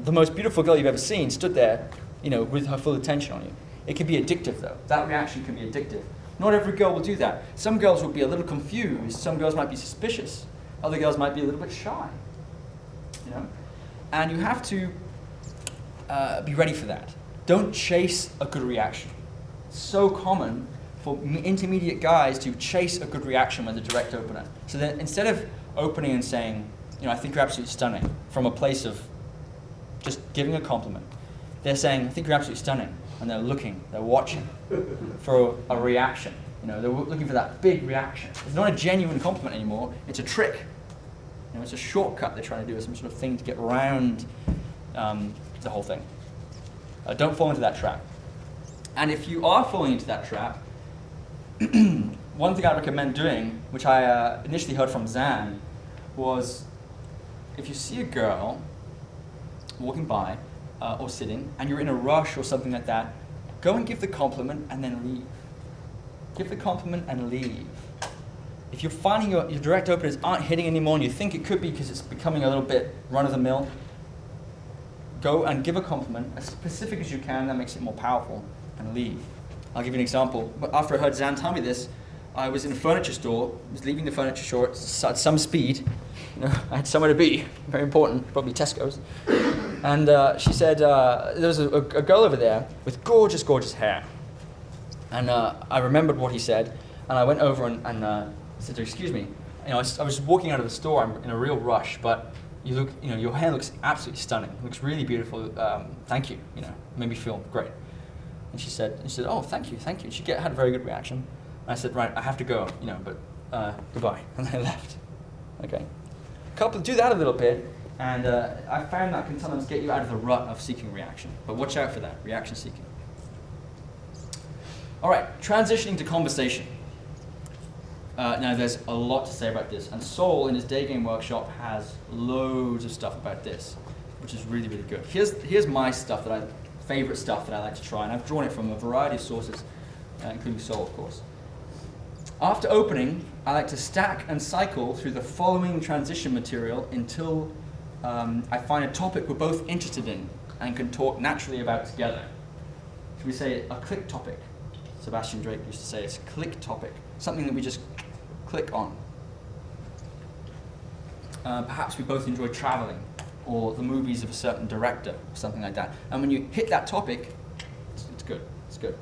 the most beautiful girl you've ever seen stood there, with her full attention on you. It can be addictive, though. That reaction can be addictive. Not every girl will do that. Some girls will be a little confused. Some girls might be suspicious. Other girls might be a little bit shy. And you have to be ready for that. Don't chase a good reaction. It's so common for intermediate guys to chase a good reaction with a direct opener. So then instead of opening and saying, I think you're absolutely stunning, from a place of just giving a compliment, they're saying, I think you're absolutely stunning. And they're looking, they're watching for a reaction. They're looking for that big reaction. It's not a genuine compliment anymore, it's a trick. It's a shortcut they're trying to do, some sort of thing to get around the whole thing. Don't fall into that trap. And if you are falling into that trap, one thing I recommend doing, which I initially heard from Zan, was if you see a girl walking by or sitting, and you're in a rush or something like that, go and give the compliment and then leave. Give the compliment and leave. If you're finding your direct openers aren't hitting anymore and you think it could be because it's becoming a little bit run-of-the-mill, go and give a compliment as specific as you can. That makes it more powerful, and leave. I'll give you an example. After I heard Zan tell me this, I was in a furniture store, was leaving the furniture store at some speed. I had somewhere to be, very important, probably Tesco's. And she said, there was a girl over there with gorgeous, gorgeous hair. And I remembered what he said, and I went over and said to her, excuse me, I was walking out of the store, I'm in a real rush, but your hair looks absolutely stunning. It looks really beautiful. Thank you. Made me feel great. And she said, oh, thank you. And she had a very good reaction. And I said, right, I have to go, but goodbye. And I left. Okay. Do that a little bit, and I found that can sometimes get you out of the rut of seeking reaction. But watch out for that, reaction seeking. All right, transitioning to conversation. Now, there's a lot to say about this, and Saul, in his day game workshop, has loads of stuff about this, which is really, really good. Here's my favorite stuff that I like to try, and I've drawn it from a variety of sources, including Saul, of course. After opening, I like to stack and cycle through the following transition material until I find a topic we're both interested in and can talk naturally about together. Should we say a click topic? Sebastian Drake used to say it's a click topic, something that we just click on. Perhaps we both enjoy traveling, or the movies of a certain director, or something like that. And when you hit that topic, it's good. It's good.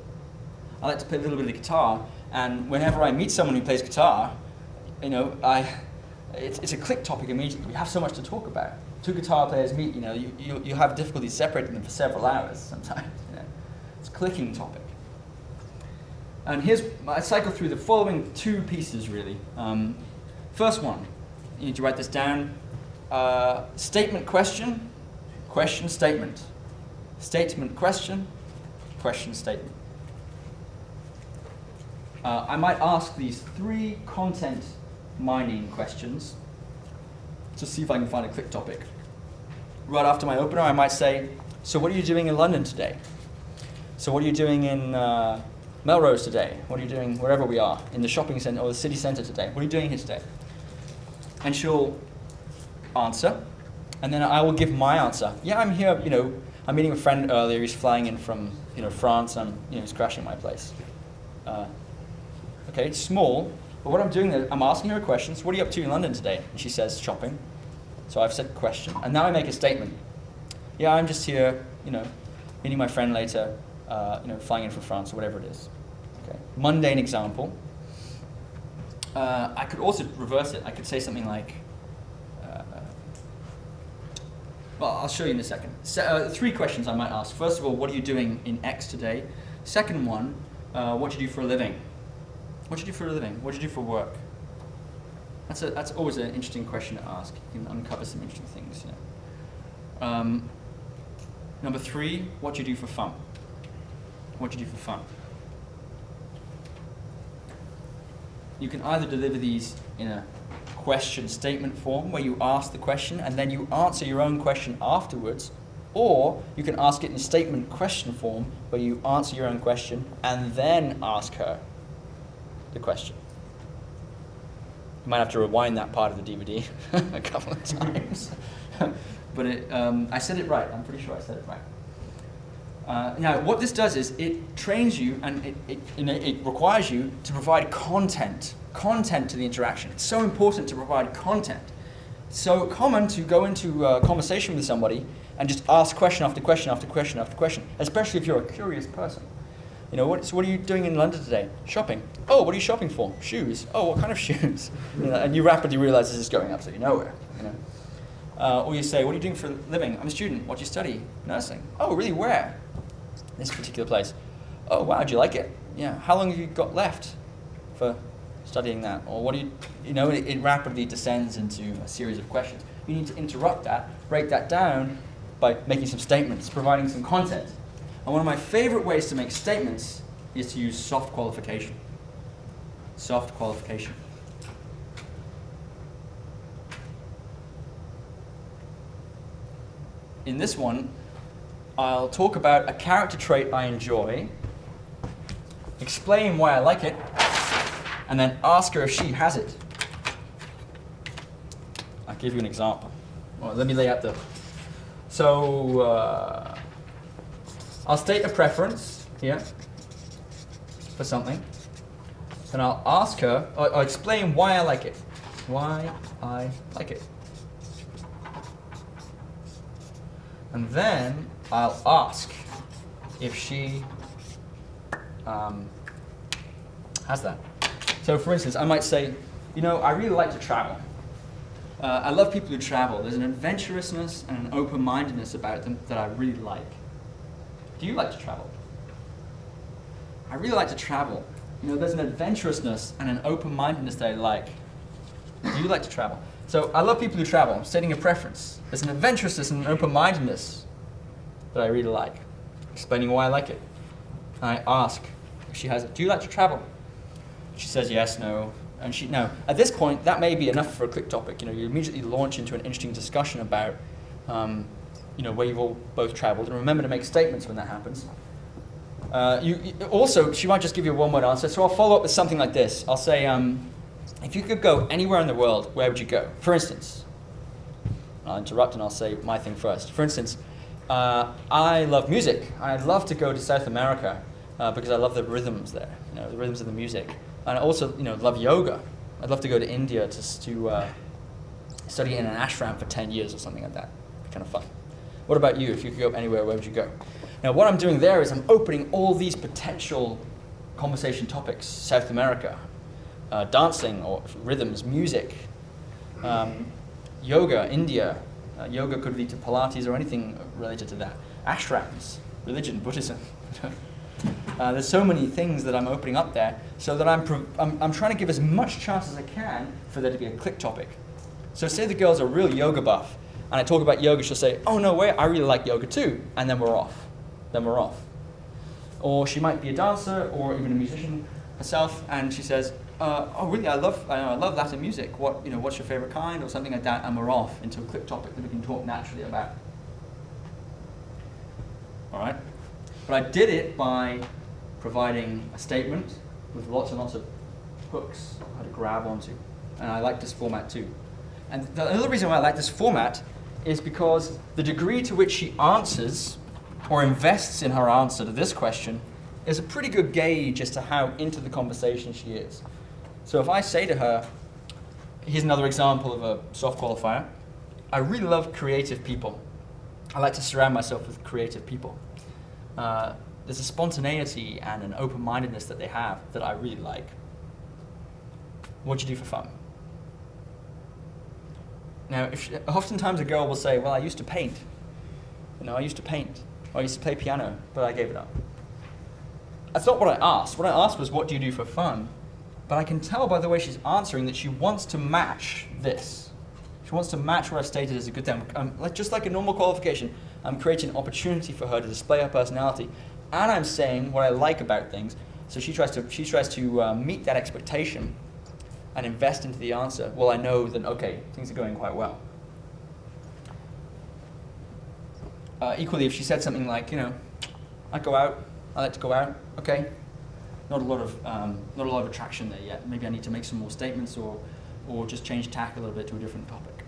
I like to play a little bit of the guitar, and whenever I meet someone who plays guitar, it's a click topic immediately. We have so much to talk about. Two guitar players meet, you have difficulty separating them for several hours sometimes. It's a clicking topic. And I cycle through the following two pieces, really. First one, you need to write this down. Statement, question, question, statement. Statement, question, question, statement. I might ask these 3 content mining questions to see if I can find a click topic. Right after my opener, I might say, so what are you doing in London today? So what are you doing in Melrose today? What are you doing wherever we are, in the shopping centre or the city centre today? What are you doing here today? And she'll answer, and then I will give my answer. Yeah, I'm here, I'm meeting a friend earlier, he's flying in from France, and he's crashing my place. Okay, it's small, but what I'm doing is I'm asking her questions. What are you up to in London today? And she says, shopping. So I've said question, and now I make a statement. Yeah, I'm just here, meeting my friend later, flying in from France, or whatever it is. Okay, mundane example. I could also reverse it. I could say something like, well, I'll show you in a second. 3 questions I might ask. First of all, what are you doing in X today? Second one, what do you do for a living? What do you do for a living? What do you do for work? That's always an interesting question to ask. You can uncover some interesting things. Number 3, what do you do for fun? What do you do for fun? You can either deliver these in a question statement form where you ask the question and then you answer your own question afterwards, or you can ask it in a statement question form where you answer your own question and then ask her the question. You might have to rewind that part of the DVD a couple of times. but I said it right. I'm pretty sure I said it right. Now, what this does is it trains you and it requires you to provide content to the interaction. It's so important to provide content. It's so common to go into a conversation with somebody and just ask question after question after question after question, especially if you're a curious person. You know, so what are you doing in London today? Shopping. Oh, what are you shopping for? Shoes. Oh, what kind of shoes? You know, and you rapidly realize this is going absolutely nowhere. You know. Or you say, what are you doing for a living? I'm a student. What do you study? Nursing. Oh, really? Where? This particular place. Oh, wow, do you like it? Yeah. How long have you got left for studying that? Or what do you know, it rapidly descends into a series of questions. You need to interrupt that, break that down by making some statements, providing some content. And one of my favorite ways to make statements is to use soft qualification. Soft qualification. In this one, I'll talk about a character trait I enjoy, explain why I like it, and then ask her if she has it. I'll give you an example. Well, let me lay out the... So, I'll state a preference here for something, and I'll ask her, I'll explain why I like it. Why I like it. And then I'll ask if she has that. So for instance, I might say, you know, I really like to travel. I love people who travel. There's an adventurousness and an open-mindedness about them that I really like. Do you like to travel? I really like to travel. You know, there's an adventurousness and an open-mindedness that I like. Do you like to travel? So I love people who travel. I'm stating a preference. There's an adventurousness and an open-mindedness that I really like. Explaining why I like it. And I ask if she has it. Do you like to travel? She says yes, no, and no. At this point, that may be enough for a quick topic. You know, you immediately launch into an interesting discussion about, you know, where you've all both traveled. And remember to make statements when that happens. Also, she might just give you a one-word answer. So I'll follow up with something like this. I'll say, if you could go anywhere in the world, where would you go? For instance, I'll interrupt and I'll say my thing first. For instance, I love music. I'd love to go to South America because I love the rhythms there, you know, the rhythms of the music. And I also, you know, love yoga. I'd love to go to India to study in an ashram for 10 years or something like that. Kind of fun. What about you? If you could go anywhere, where would you go? Now, what I'm doing there is I'm opening all these potential conversation topics. South America, dancing or rhythms, music, yoga, India. Yoga could lead to Pilates or anything related to that. Ashrams, religion, Buddhism. There's so many things that I'm opening up there, so that I'm trying to give as much chance as I can for there to be a click topic. So say the girl's a real yoga buff, and I talk about yoga, she'll say, oh no way, I really like yoga too, and then we're off. Or she might be a dancer or even a musician herself, and she says, oh really, I love Latin music. What's your favorite kind, or something like that, and we're off into a click topic that we can talk naturally about. All right. But I did it by providing a statement with lots and lots of hooks how to grab onto. And I like this format too. And the other reason why I like this format is because the degree to which she answers or invests in her answer to this question is a pretty good gauge as to how into the conversation she is. So if I say to her, here's another example of a soft qualifier, I really love creative people. I like to surround myself with creative people. There's a spontaneity and an open-mindedness that they have that I really like. What do you do for fun? Now, oftentimes a girl will say, well, I used to paint. I used to paint. Or I used to play piano, but I gave it up. That's not what I asked. What I asked was, what do you do for fun? But I can tell by the way she's answering that she wants to match this. She wants to match what I've stated as a good thing. Just like a normal qualification, I'm creating an opportunity for her to display her personality, and I'm saying what I like about things. So she tries to meet that expectation and invest into the answer. Well, I know that, okay, things are going quite well. Equally, if she said something like, I go out, I like to go out, okay, not a lot of attraction there yet. Maybe I need to make some more statements or just change tack a little bit to a different topic.